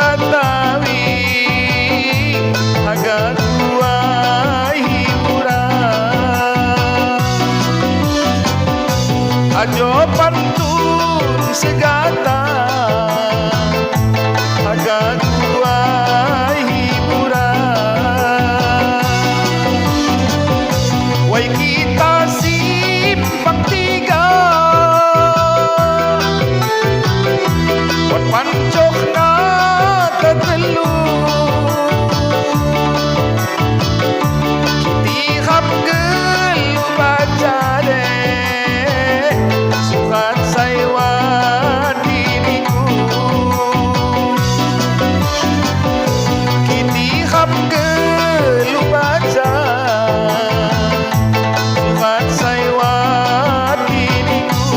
Batawi agak tua hiburan ajo pantun segata agak tua hiburan wai kita simpang tiga wan pancok na tetelu kiti khap gelu baca deh sukat saywa diriku kiti khap gelu baca sukat saywa diriku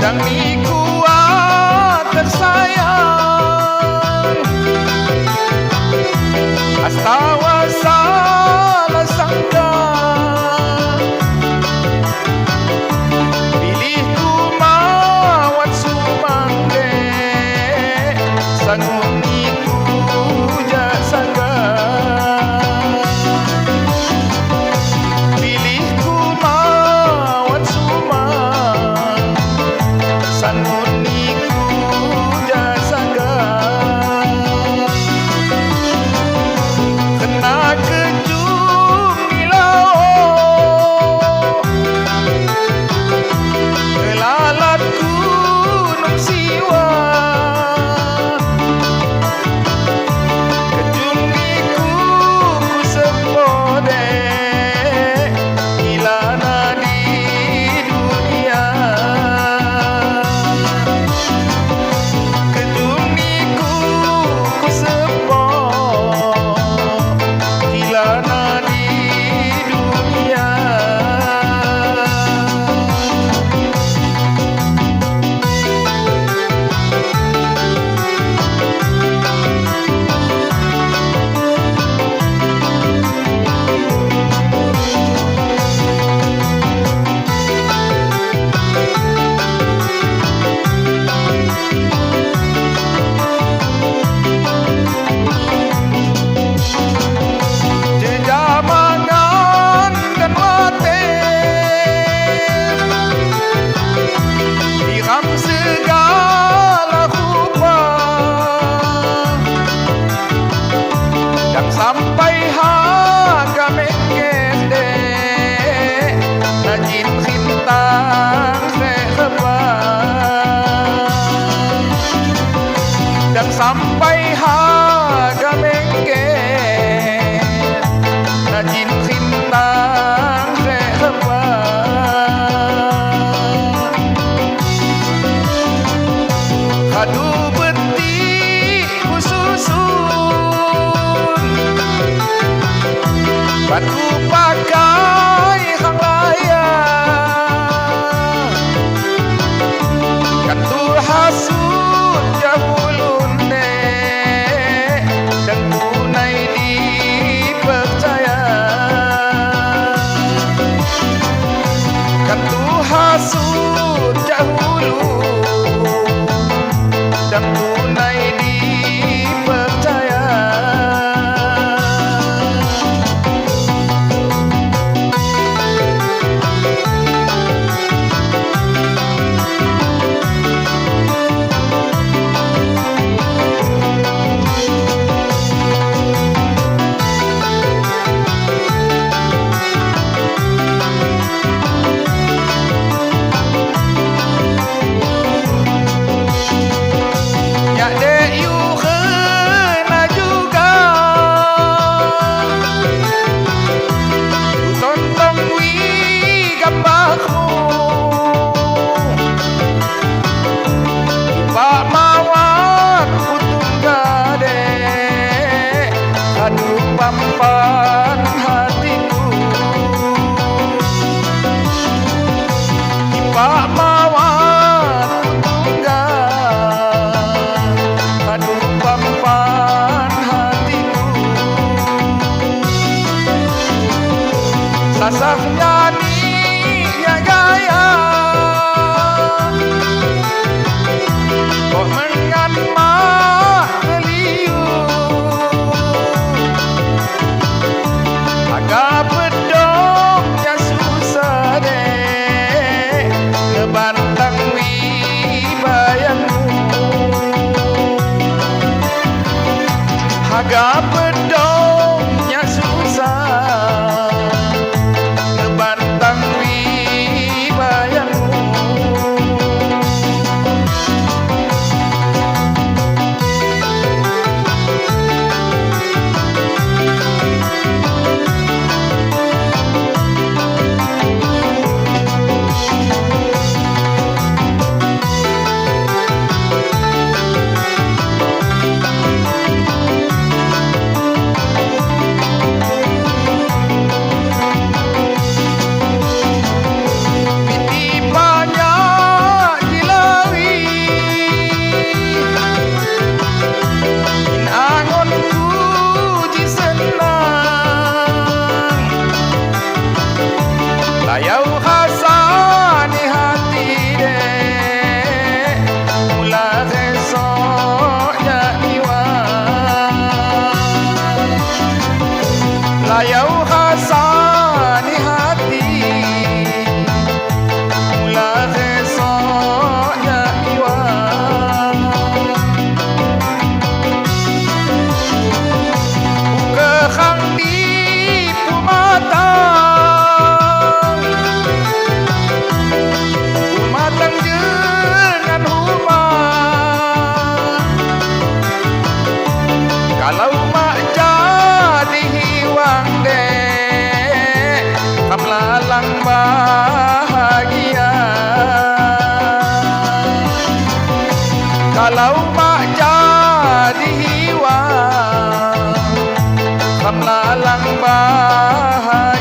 dan kuat tersayang astawa salah sangka pilihku mawat sumangge sanguniku jasangga pilihku mawat sumang sanuniku jasaga kena kejung nilau kelalat gunung siwa kejung niku ku sepode ilana di dunia keduniku ku sepo hilana di dunia jejamangan dan wate diram segala rupa dan sampai harga mekende najin rintang seheba dan sampai harga mekende najin rintang seheba kadu beti khususun batu pakai hang laya kantu hasut jahulune dan tunai dipercaya kantu hasut dahulu dan tunai dipercaya Jaga bedongnya susah Ngebantang wibayangmu Layau hasani hati dek Mula esoknya iwan Layau hasani hati Mula esoknya iwan Kekang di pumata Kalau mak jadi hiwang dek Kamlalang bahagia Kalau mak jadi hiwang Kamlalang bahagia